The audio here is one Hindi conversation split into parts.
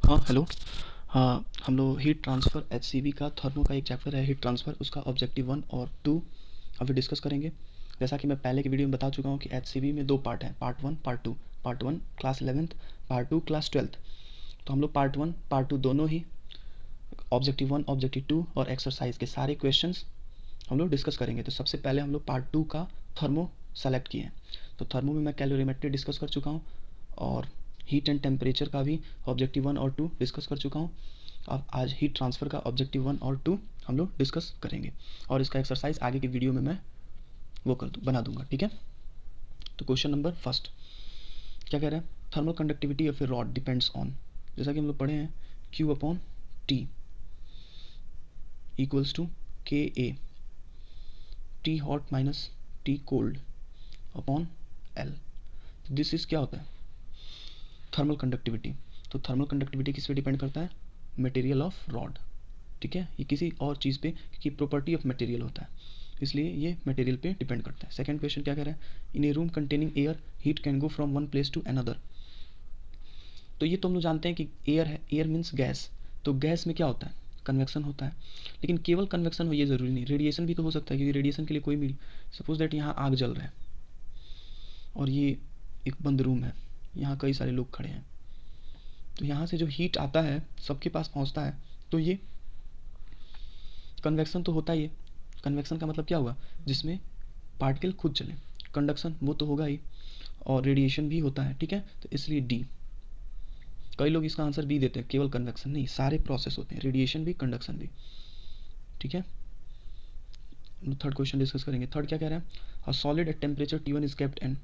हाँ, हेलो। हाँ, हम लोग हीट ट्रांसफ़र एचसीवी का थर्मो का एक चैप्टर है हीट ट्रांसफ़र, उसका ऑब्जेक्टिव 1 और 2 अभी डिस्कस करेंगे। जैसा कि मैं पहले की वीडियो में बता चुका हूँ कि एचसीवी में 2 पार्ट हैं, part 1, part 2। Part 1 class 11th, part 2 class 12th। तो हम लोग पार्ट 1, पार्ट 2 दोनों ही ऑब्जेक्टिव 1, ऑब्जेक्टिव 2 और एक्सरसाइज के सारे क्वेश्चंस हम लोग डिस्कस करेंगे। तो सबसे पहले हम लोग पार्ट 2 का थर्मो सेलेक्ट किए हैं। तो थर्मो में मैं कैलोरीमेट्री डिस्कस कर चुका हूँ और हीट एंड टेम्परेचर का भी ऑब्जेक्टिव 1 और 2 डिस्कस कर चुका हूँ। अब आज हीट ट्रांसफ़र का ऑब्जेक्टिव 1 और 2 हम लोग डिस्कस करेंगे और इसका एक्सरसाइज आगे की वीडियो में मैं वो बना दूंगा, ठीक है। तो क्वेश्चन नंबर फर्स्ट क्या कह रहा है, thermal conductivity of a rod depends on, जैसा कि हम लोग पढ़े हैं, Q upon T equals to K A T hot minus T cold upon L. This is क्या होता है, थर्मल कंडक्टिविटी। तो थर्मल कंडक्टिविटी किस पे डिपेंड करता है, मटेरियल ऑफ रॉड, ठीक है। ये किसी और चीज़ पे, क्योंकि प्रॉपर्टी ऑफ मटेरियल होता है, इसलिए ये मटेरियल पे डिपेंड करता है। सेकंड क्वेश्चन क्या कह रहा है, in a room containing air heat can go from one place to another. तो ये तो हम लोग जानते हैं कि एयर है, एयर मीन्स गैस। तो गैस में क्या होता है, कन्वेक्शन होता है। लेकिन केवल कन्वेक्शन हो ये ज़रूरी नहीं, रेडिएशन भी तो हो सकता है, क्योंकि रेडिएशन के लिए कोई भी, सपोज दैट यहाँ आग जल रहा है और ये एक बंद रूम है, यहाँ कई सारे लोग खड़े हैं, तो यहाँ से जो हीट आता है सबके पास पहुँचता है, तो ये कन्वेक्शन तो होता ही है। कन्वेक्शन का मतलब क्या हुआ, जिसमें पार्टिकल खुद चले, कंडक्शन वो तो होगा ही, और रेडिएशन भी होता है, ठीक है। तो इसलिए डी। कई लोग इसका आंसर बी देते हैं, केवल कन्वेक्शन नहीं, सारे प्रोसेस होते हैं, रेडिएशन भी कंडक्शन भी, ठीक है। थर्ड क्वेश्चन डिस्कस करेंगे। थर्ड क्या कह रहा है, a solid at temperature T1 is kept an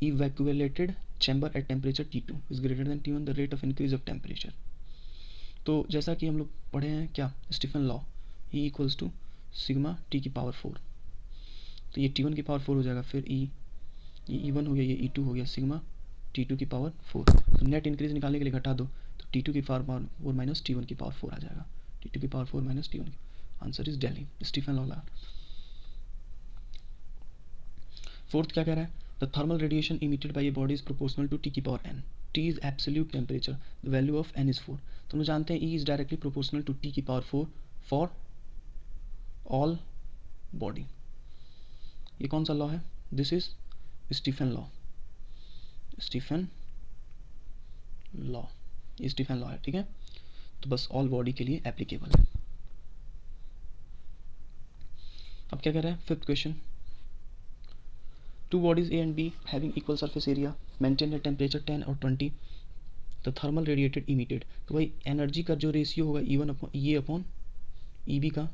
evacuated chamber at temperature T2 is greater than T1 the rate of increase of temperature। तो जैसा कि हम लोग पढ़े हैं क्या, Stefan law, E equals to sigma T की पावर 4। तो ये T1 की पावर 4 हो जाएगा, फिर ये E1 हो गया, ये E2 हो गया, सिग्मा T2 की पावर 4। तो नेट इंक्रीज निकालने के लिए घटा दो, तो T2 की पावर 4 माइनस T1 की पावर 4 आ जाएगा, T2 की पावर 4 माइनस T1 की। Answer is Delhi, Stefan law लगा। फोर्थ क्या कह रहा है, the thermal radiation emitted by a body is proportional to T की power N. T is absolute temperature, the value of N is 4। तो हम जानते हैं E is directly proportional to T की पावर 4 फॉर ऑल बॉडी। ये कौन सा लॉ है, this is Stefan law, Stefan law, ये स्टीफन लॉ है, ठीक है। तो बस ऑल बॉडी के लिए एप्लीकेबल है। अब क्या कह रहा है, fifth question, two bodies A and B having equal surface area maintain at temperature 10 और 20 the thermal radiated emitted। तो भाई एनर्जी का जो रेशियो होगा E1 upon E upon EB का,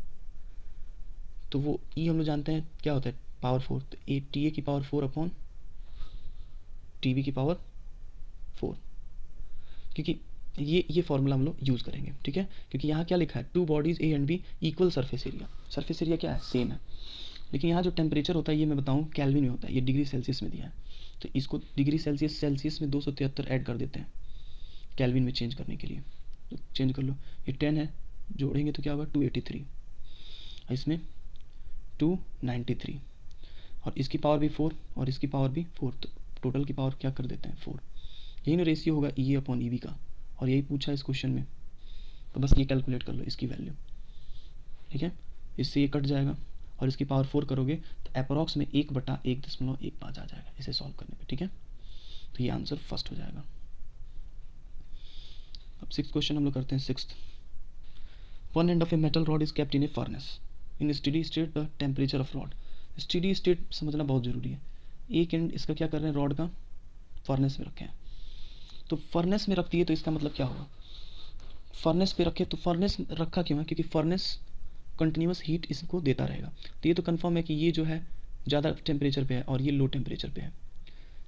तो वो E हम लोग जानते हैं क्या होता है, पावर 4। तो ए टी ए की पावर 4 अपॉन टी बी की पावर 4, क्योंकि ये फॉर्मूला हम लोग यूज़ करेंगे, ठीक है। क्योंकि यहाँ क्या लिखा है, two bodies A and B equal surface area, surface area क्या है, सेम है। लेकिन यहाँ जो टेम्परेचर होता है ये मैं बताऊँ कैल्विन में होता है, ये डिग्री सेल्सियस में दिया है। तो इसको डिग्री सेल्सियस में 273 ऐड कर देते हैं कैल्विन में चेंज करने के लिए। तो चेंज कर लो, ये 10 है, जोड़ेंगे तो क्या होगा 283, इसमें 293, और इसकी पावर भी 4 और इसकी पावर भी 4, तो टोटल की पावर क्या कर देते हैं 4। यही ना रेशियो होगा ई अपॉन ई बी का, और यही पूछा इस क्वेश्चन में। तो बस ये कैलकुलेट कर लो इसकी वैल्यू, ठीक है। इससे ये कट जाएगा और इसकी पावर 4 करोगे तो अप्रॉक्स में 1/1.15 आ जाएगा इसे सॉल्व करने पे, ठीक है। तो ये आंसर फर्स्ट हो जाएगा। अब सिक्स्थ क्वेश्चन हम लोग करते हैं। Sixth, one end of a metal rod is kept in A furnace in steady state the temperature of rod. Steady state समझना बहुत ज़रूरी है। एक एंड इसका क्या कर रहे हैं, रॉड का फर्नेस में रखे हैं। तो फर्नेस में रखती है तो इसका मतलब क्या होगा, फर्नेस पे रखे, तो फर्नेस रखा क्यों है, क्योंकि फर्नेस कंटिन्यूस हीट इसको देता रहेगा। तो ये तो कंफर्म है कि ये जो है ज़्यादा टेम्परेचर पे है और ये लो टेम्परेचर पे है।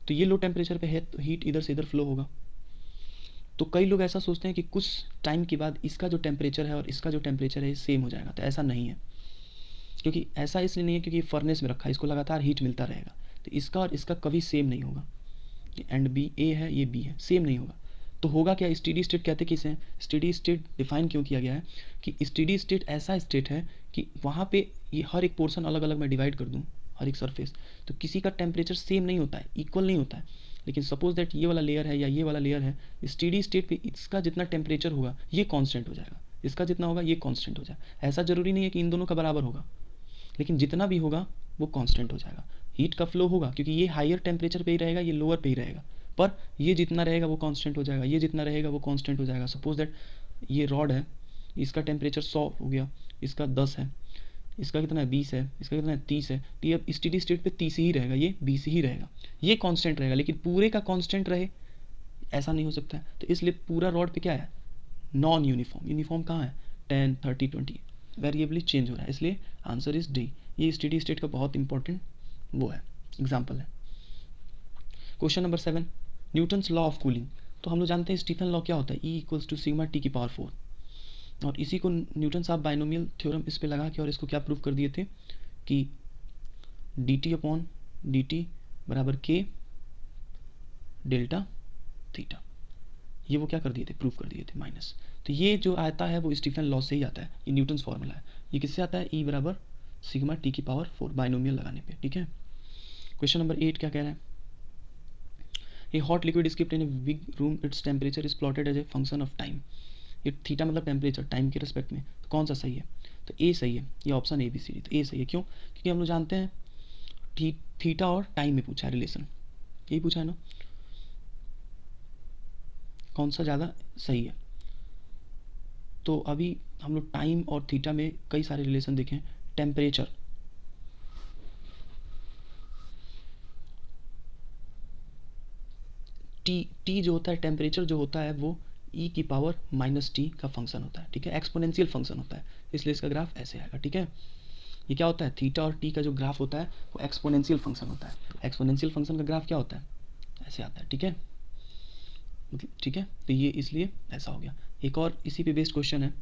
तो ये लो टेम्परेचर पे है तो हीट इधर से इधर फ्लो होगा। तो कई लोग ऐसा सोचते हैं कि कुछ टाइम के बाद इसका जो टेम्परेचर है और इसका जो टेम्परेचर है सेम हो जाएगा, तो ऐसा नहीं है। क्योंकि ऐसा इसलिए नहीं है क्योंकि फर्नेस में रखा है, इसको लगातार हीट मिलता रहेगा, तो इसका और इसका कभी सेम नहीं होगा। एंड बी ए है, ये बी है, सेम नहीं होगा। तो होगा क्या, स्टेडी स्टेट कहते किसे हैं, स्टेडी स्टेट डिफाइन क्यों किया गया है कि स्टेडी स्टेट ऐसा स्टेट है कि वहाँ पे ये हर एक पोर्शन अलग अलग मैं डिवाइड कर दूँ, हर एक सरफेस, तो किसी का टेम्परेचर सेम नहीं होता है, इक्वल नहीं होता है। लेकिन सपोज दैट ये वाला लेयर है या ये वाला लेयर है, स्टेडी स्टेट पे इसका जितना टेम्परेचर होगा ये कांस्टेंट हो जाएगा, इसका जितना होगा ये कांस्टेंट हो जाएगा। ऐसा जरूरी नहीं है कि इन दोनों का बराबर होगा, लेकिन जितना भी होगा वो कांस्टेंट हो जाएगा। हीट का फ्लो होगा क्योंकि ये हायर टेम्परेचर पे ही रहेगा, ये लोअर पे ही रहेगा, पर ये जितना रहेगा वो कांस्टेंट हो जाएगा, ये जितना रहेगा वो कांस्टेंट हो जाएगा। सपोज दैट ये रॉड है, इसका टेम्परेचर 100 हो गया, इसका 10 है, इसका कितना है 20 है, इसका कितना है 30 है, तो ये स्टेडी स्टेट पे 30 ही रहेगा, ये 20 ही रहेगा, ये कांस्टेंट रहेगा। लेकिन पूरे का कांस्टेंट रहे ऐसा नहीं हो सकता है, तो इसलिए पूरा रॉड पे क्या है, नॉन यूनिफॉर्म। यूनिफॉर्म कहाँ है, 10 30 20 वेरिएबली चेंज हो रहा है, इसलिए आंसर इज डी। ये स्टेडी स्टेट का बहुत इंपॉर्टेंट वो है, एग्जाम्पल है। Question number 7, Newton's law of cooling. तो हम लोग जानते हैं स्टीफन लॉ क्या होता है, E equals to sigma T की पावर 4, और इसी को न्यूटन साहब बाइनोमियल थ्योरम इस पे लगा के और इसको क्या प्रूव कर दिए थे कि D T upon D T बराबर के डेल्टा थीटा, ये वो क्या कर दिए थे, प्रूव कर दिए थे माइनस। तो ये जो आता है वो स्टीफन लॉ से ही आता है, ये न्यूटन्स फॉर्मूला है। ये किससे आता है, ई बराबर सिग्मा टी की पावर 4 बाइनोमियल लगाने पे, ठीक है। क्वेश्चन नंबर 8 क्या कह रहा है, a hot liquid is keeped in a big room, its temperature is plotted as a function of time. ये थीटा मतलब टेम्परेचर, टाइम के रिस्पेक्ट में, तो कौन सा सही है, तो ए सही है, ये option A B C D. तो ए सही है, क्यों, क्योंकि हम लोग जानते हैं थीटा और टाइम में पूछा है रिलेशन, यही पूछा है ना, कौन सा ज़्यादा सही है। तो अभी हम लोग टाइम और थीटा में कई सारे रिलेशन देखें। टेम्परेचर, टी जो होता है, टेम्परेचर जो होता है वो ई की पावर माइनस टी का फंक्शन होता है, ठीक है, एक्सपोनेंशियल फंक्शन होता है, इसलिए इसका ग्राफ ऐसे आएगा, ठीक है। ये क्या होता है, थीटा और टी का जो ग्राफ होता है वो एक्सपोनेंशियल फंक्शन होता है। एक्सपोनेंशियल फंक्शन का ग्राफ क्या होता है, ऐसे आता है, ठीक है, ठीक है। तो ये इसलिए ऐसा हो गया। एक और इसी पे बेस्ड क्वेश्चन है,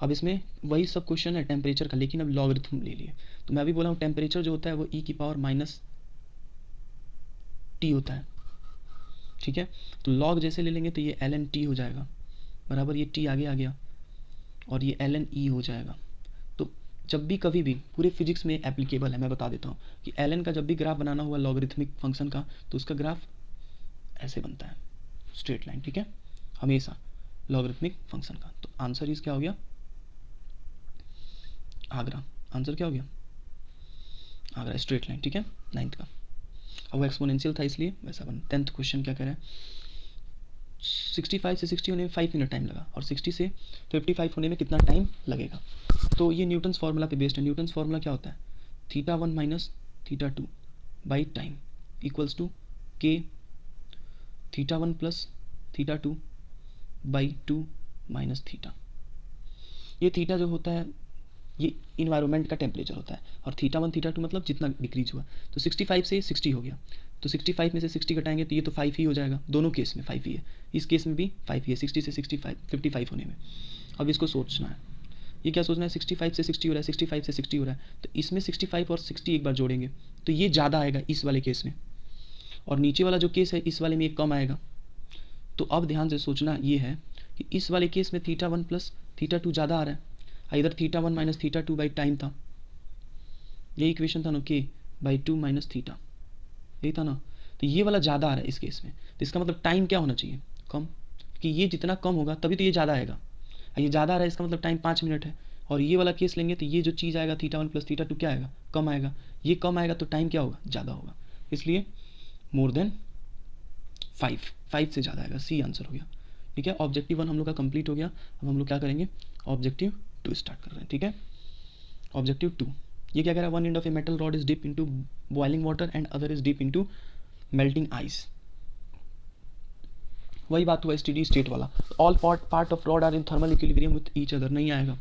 अब इसमें वही सब क्वेश्चन है टेम्परेचर का, लेकिन अब लॉगरिथम ले लिए। तो मैं अभी बोला हूँ टेम्परेचर जो होता है वो ई की पावर माइनस टी होता है, ठीक है। तो लॉग जैसे ले लेंगे तो ये एल एन टी हो जाएगा, बराबर ये टी आगे आ गया और ये एल एन ई हो जाएगा। तो जब भी कभी भी पूरे फिजिक्स में एप्लीकेबल है, मैं बता देता हूँ कि एल एन का जब भी ग्राफ बनाना हुआ लॉगरिथमिक फंक्शन का, तो उसका ग्राफ ऐसे बनता है, स्ट्रेट लाइन, ठीक है, हमेशा लॉगरिथमिक फंक्शन का। तो आंसर इस क्या हो गया, आगरा, आंसर क्या हो गया, आगरा, स्ट्रेट लाइन, ठीक है, 9th का। अब वो एक्सपोनेंशियल था इसलिए वैसा बना। 10th क्वेश्चन क्या कह रहा है, 65 से 60 होने में 5 मिनट टाइम लगा, और 60 से 55 होने में कितना टाइम लगेगा। तो ये न्यूटन्स फार्मूला पे बेस्ड है। न्यूटन्स फार्मूला क्या होता है, theta 1 minus theta 2 by time equals to K theta 1 plus theta 2 by 2 minus theta. ये थीटा जो होता है ये इन्वायरमेंट का टेम्परेचर होता है, और थीटा 1 थीटा 2 मतलब जितना डिक्रीज हुआ। तो 65 से 60 हो गया, तो 65 में से 60 घटाएंगे तो ये तो 5 ही हो जाएगा, दोनों केस में 5 ही है, इस केस में भी 5 ही है, 60 से 65 55 होने में। अब इसको सोचना है, ये क्या सोचना है, 65 से 60 हो रहा है, 65 से 60 हो रहा है, तो इसमें 65 और 60 एक बार जोड़ेंगे तो ये ज़्यादा आएगा इस वाले केस में, और नीचे वाला जो केस है इस वाले में एक कम आएगा। तो अब ध्यान से सोचना ये है कि इस वाले केस में थीटा 1 प्लस थीटा 2 ज़्यादा आ रहा है, इधर theta 1 minus theta 2 by time था, यही इक्वेशन था ना, के बाई 2 माइनस थीटा, यही था ना। तो ये वाला ज़्यादा आ रहा है इस केस में, तो इसका मतलब टाइम क्या होना चाहिए, कम, कि ये जितना कम होगा तभी तो ये ज़्यादा आएगा। ये ज़्यादा आ रहा है इसका मतलब टाइम 5 मिनट है, और ये वाला केस लेंगे तो ये जो चीज़ आएगा थीटा 1 प्लस थीटा 2 क्या आएगा, कम आएगा। ये कम आएगा तो टाइम क्या होगा, ज़्यादा होगा, इसलिए मोर देन 5 से ज़्यादा आएगा, सी आंसर हो गया, ठीक है। ऑब्जेक्टिव 1 हम लोग का कंप्लीट हो गया। अब हम लोग क्या करेंगे, ऑब्जेक्टिव 2 स्टार्ट कर रहे हैं, ठीक है। ऑब्जेक्टिव 2 ये क्या कह रहा है, one end of a metal rod is dip into boiling water and other is dip into melting ice. वही बात हुआ स्टेडी स्टेट वाला, all part of rod are in thermal equilibrium with each other, नहीं आएगा।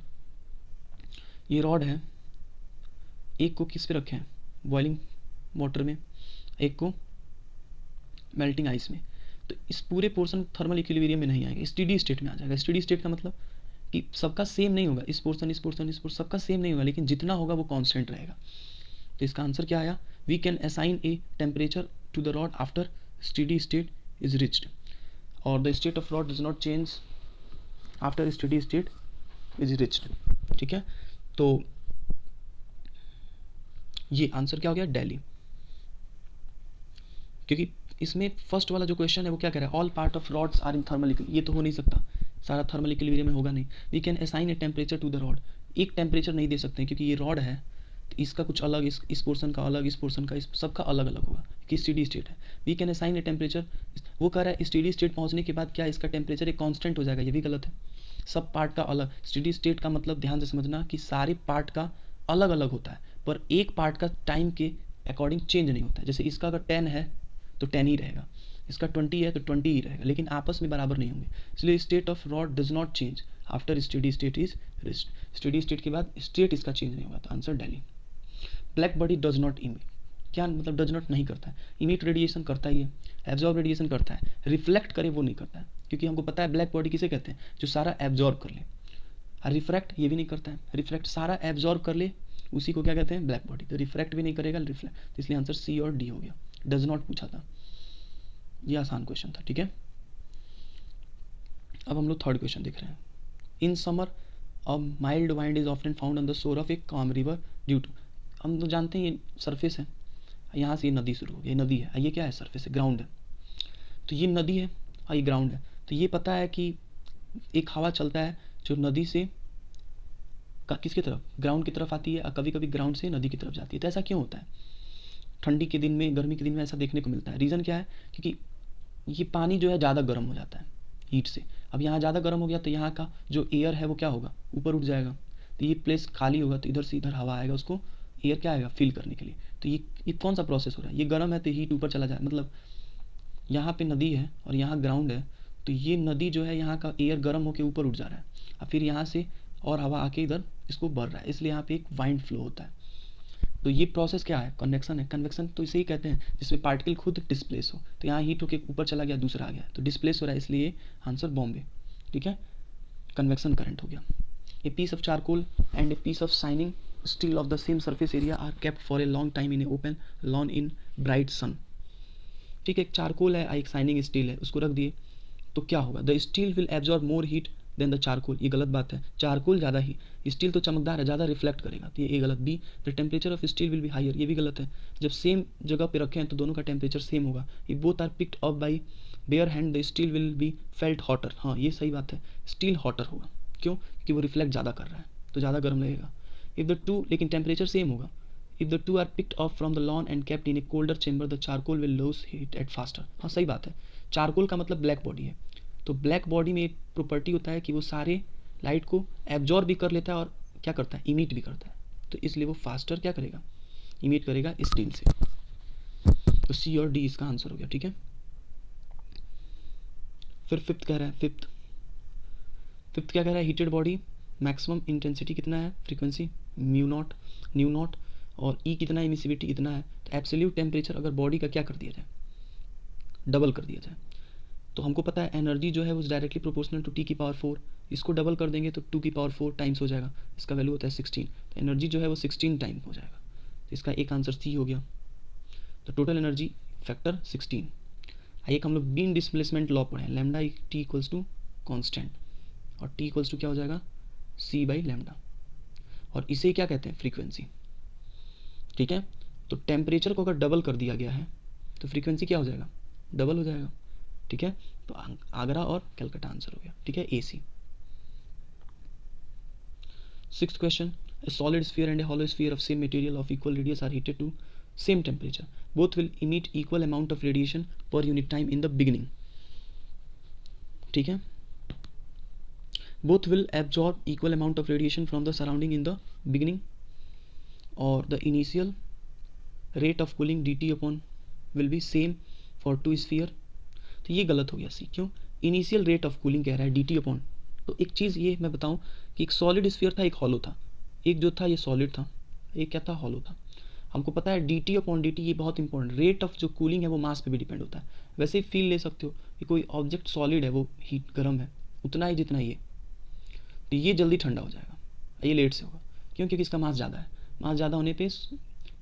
ये रॉड है, एक को किस पे रखे हैं, बॉइलिंग वाटर में, एक को मेल्टिंग आइस में, तो इस पूरे पोर्शन थर्मल इक्विलिब्रियम में नहीं आएगा, स्टेडी स्टेट में आ जाएगा। स्टेडी स्टेट का मतलब कि सबका सेम नहीं होगा, इस पोर्शन सबका सेम नहीं होगा, लेकिन जितना होगा वो कांस्टेंट रहेगा। तो इसका आंसर क्या आया, we can assign a temperature to the rod after steady state is reached, और the state of rod does not change after steady state is reached, ठीक है। तो ये आंसर क्या हो गया, दिल्ली, क्योंकि इसमें फर्स्ट वाला जो क्वेश्चन है वो क्या कह रहा है, all part of rods are in thermal equilibrium, ये तो हो नहीं सकता, सारा थर्मल इक्विलिब्रियम में होगा नहीं। We can assign a temperature to the rod, एक टेम्परेचर नहीं दे सकते हैं क्योंकि ये रॉड है तो इसका कुछ अलग, इस पोर्सन का अलग, इस पोर्सन का, इस सबका अलग अलग होगा कि स्टेडी स्टेट है। We can assign a temperature, वो कह रहा है स्टेडी स्टेट पहुंचने के बाद क्या इसका टेम्परेचर एक कांस्टेंट हो जाएगा, ये भी गलत है। सब पार्ट का अलग, स्टेडी स्टेट का मतलब ध्यान से समझना कि सारे पार्ट का अलग अलग होता है, पर एक पार्ट का टाइम के अकॉर्डिंग चेंज नहीं होता है। जैसे इसका अगर 10 है तो 10 ही रहेगा, इसका 20 है तो 20 ही रहेगा, लेकिन आपस में बराबर नहीं होंगे। इसलिए state of rod does not change after steady state is reached, steady state के बाद स्टेट इसका चेंज नहीं होगा, तो answer Delhi. Black body does not emit, क्या मतलब डज नॉट नहीं करता है, इमिट रेडिएशन करता ही है, एब्जॉर्ब रेडिएशन करता है, रिफ्लेक्ट करे वो नहीं करता है, क्योंकि हमको पता है ब्लैक बॉडी किसे कहते हैं, जो सारा एब्जॉर्ब कर ले। और रिफ्रैक्ट ये भी नहीं करता है, रिफ्लेक्ट सारा एब्जॉर्ब कर ले उसी को क्या कहते हैं, ब्लैक बॉडी। तो रिफ्रैक्ट भी नहीं करेगा, रिफ्लेक्ट, तो इसलिए आंसर सी और डी हो गया। डज नॉट पूछा था, ये आसान क्वेश्चन था, ठीक है। अब हम लोग थर्ड क्वेश्चन देख रहे हैं। In summer a mild wind is often found on the shore of a calm river due to, हम तो जानते हैं ये सरफेस है, यहाँ से ये नदी शुरू हो गई, ये नदी है, ये क्या है, सरफेस है, ग्राउंड है, तो ये नदी है और ये ग्राउंड है। तो ये पता है कि एक हवा चलता है जो नदी से किसकी तरफ, ग्राउंड की तरफ आती है, और कभी कभी ग्राउंड से नदी की तरफ जाती है। तो ऐसा क्यों होता है, ठंडी के दिन में, गर्मी के दिन में ऐसा देखने को मिलता है। रीज़न क्या है, क्योंकि ये पानी जो है ज़्यादा गर्म हो जाता है हीट से। अब यहाँ ज़्यादा गर्म हो गया तो यहाँ का जो एयर है वो क्या होगा, ऊपर उठ जाएगा, तो ये प्लेस खाली होगा, तो इधर से इधर हवा आएगा उसको एयर क्या आएगा, फिल करने के लिए। तो ये कौन सा प्रोसेस हो रहा है, ये गर्म है तो हीट ऊपर चला जाए, मतलब यहाँ पे नदी है और यहाँ ग्राउंड है, तो ये नदी जो है यहाँ का एयर गर्म होकर ऊपर उठ जा रहा है, और फिर यहाँ से और हवा आके इधर इसको बढ़ रहा है, इसलिए यहाँ पे एक वाइंड फ्लो होता है। तो ये प्रोसेस क्या है, कन्वेक्शन है। कन्वेक्शन तो इसे ही कहते हैं जिसमें पार्टिकल खुद डिस्प्लेस हो, तो यहाँ हीट होके ऊपर चला गया, दूसरा आ गया, तो डिस्प्लेस हो रहा है, इसलिए आंसर बॉम्बे, ठीक है, कन्वेक्शन करंट हो गया। A piece of charcoal and a piece of shining steel of the same surface area are kept for a long time in a open lawn in bright sun, ठीक है। एक चारकोल है, एक शाइनिंग स्टील है, उसको रख दिए तो क्या होगा, the steel will absorb more heat than the charcoal, ये गलत बात है, चारकोल ज़्यादा ही, स्टील तो चमकदार है, ज़्यादा रिफ्लेक्ट करेगा, तो ये गलत। B, the temperature of steel will be higher, ये भी गलत है, जब सेम जगह पे रखे हैं तो दोनों का टेम्परेचर सेम होगा। ये both are picked up by bare hand, the steel will be felt hotter, हाँ ये सही बात है, स्टील हॉटर होगा, क्यों, क्योंकि वो रिफ्लेक्ट ज़्यादा कर रहा है तो ज़्यादा गर्म लगेगा। इफ़ द टू, लेकिन टेम्परेचर सेम होगा। If the two are picked up from the lawn and kept in a colder chamber, the charcoal will lose heat at faster, हाँ सही बात है। चारकोल का मतलब ब्लैक बॉडी है, तो ब्लैक बॉडी में एक प्रॉपर्टी होता है कि वो सारे लाइट को एब्जॉर्ब भी कर लेता है और क्या करता है, इमिट भी करता है, तो इसलिए वो फास्टर क्या करेगा, इमिट करेगा स्टील से। तो सी और डी इसका आंसर हो गया, ठीक है। फिर फिफ्थ कह रहा है, फिफ्थ क्या कह रहा है, हीटेड बॉडी मैक्सिमम इंटेंसिटी कितना है, frequency mu naught, new not, और ई कितना है, इमिसिविटी इतना है। तो एब्सोल्यूट टेम्परेचर अगर बॉडी का क्या कर दिया जाए, डबल कर दिया जाए, तो हमको पता है एनर्जी जो है वो डायरेक्टली प्रोपोर्शनल टू टी की पावर 4, इसको डबल कर देंगे तो 2 की पावर 4 टाइम्स हो जाएगा, इसका वैल्यू होता है 16, तो एनर्जी जो है वो 16 टाइम हो जाएगा, तो इसका एक आंसर सी हो गया। तो टोटल एनर्जी फैक्टर 16। एक हम लोग बीम डिस्प्लेसमेंट लॉ पढ़े, lambda T equals to constant, और टी इक्वल्स टू क्या हो जाएगा, सी बाई लैम्डा, और इसे क्या कहते हैं, फ्रीक्वेंसी, ठीक है। तो टेम्परेचर को अगर डबल कर दिया गया है तो फ्रीक्वेंसी क्या हो जाएगा, डबल हो जाएगा, ठीक है। तो आगरा और कलकत्ता आंसर हो गया, ठीक है, A C. Sixth question, a solid sphere and a hollow sphere of same material of equal radius are heated to same temperature, both will emit equal amount of radiation per unit time in the beginning, ठीक है। Both will absorb equal amount of radiation from the surrounding in the beginning, और the initial rate of cooling D T upon will be same for two sphere, तो ये गलत हो गया सी, क्यों, इनिशियल रेट ऑफ कूलिंग कह रहा है डी टी अपॉन, तो एक चीज़ ये मैं बताऊं कि एक सॉलिड स्फीयर था, एक हॉलो था, एक जो था ये सॉलिड था, एक क्या था, हॉलो था। हमको पता है D T upon D T, ये बहुत इंपॉर्टेंट, रेट ऑफ जो कूलिंग है वो मास पे भी डिपेंड होता है। वैसे ही फील ले सकते हो कि कोई ऑब्जेक्ट सॉलिड है, वो हीट गर्म है उतना ही जितना ये, तो ये जल्दी ठंडा हो जाएगा, ये लेट से होगा, क्यों, क्योंकि इसका मास ज़्यादा है, मास ज़्यादा होने पर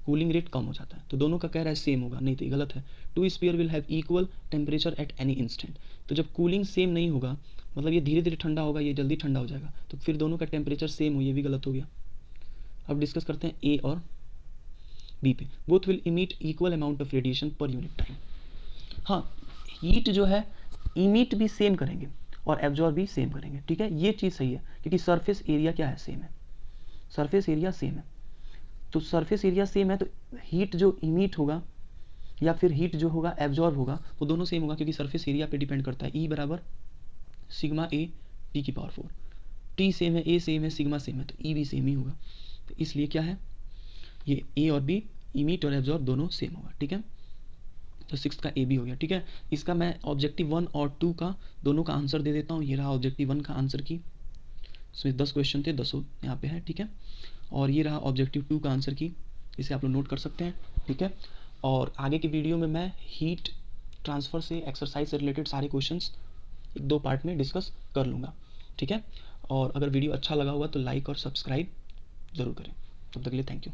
कूलिंग रेट कम हो जाता है, तो दोनों का कह रहा है सेम होगा, नहीं तो ये गलत है। Two sphere will have equal temperature at any instant, तो जब कूलिंग सेम नहीं होगा मतलब ये धीरे धीरे ठंडा होगा, ये जल्दी ठंडा हो जाएगा, तो फिर दोनों का टेम्परेचर सेम हो, ये भी गलत हो गया। अब डिस्कस करते हैं ए और बी पे। Both will emit equal amount of radiation per unit time, हाँ, हीट जो है इमिट भी सेम करेंगे और एब्जॉर्ब भी सेम करेंगे, ठीक है, ये चीज़ सही है, क्योंकि सरफेस एरिया क्या है, सेम है, सरफेस एरिया सेम है। तो सरफेस एरिया सेम है तो हीट जो इमिट होगा या फिर हीट जो होगा एब्जॉर्ब होगा वो दोनों सेम होगा, क्योंकि सरफेस एरिया पे डिपेंड करता है। ई बराबर सिग्मा ए टी की पावर 4, टी सेम है, ए सेम है, सिग्मा सेम है, तो ई भी सेम ही होगा। तो इसलिए क्या है, ये ए और बी इमिट और एब्जॉर्ब दोनों सेम होगा, ठीक है। तो 6 का ए बी हो गया, ठीक है। इसका मैं ऑब्जेक्टिव 1 और 2 का दोनों का आंसर दे देता हूँ। ये रहा ऑब्जेक्टिव 1 का आंसर की, इसमें 10 क्वेश्चन थे, 10 यहाँ पे है, ठीक है। और ये रहा ऑब्जेक्टिव 2 का आंसर की, इसे आप लोग नोट कर सकते हैं, ठीक है। और आगे की वीडियो में मैं हीट ट्रांसफ़र से, एक्सरसाइज से रिलेटेड सारे क्वेश्चंस 1-2 पार्ट में डिस्कस कर लूँगा, ठीक है। और अगर वीडियो अच्छा लगा होगा तो लाइक और सब्सक्राइब ज़रूर करें। तब तक के लिए थैंक यू।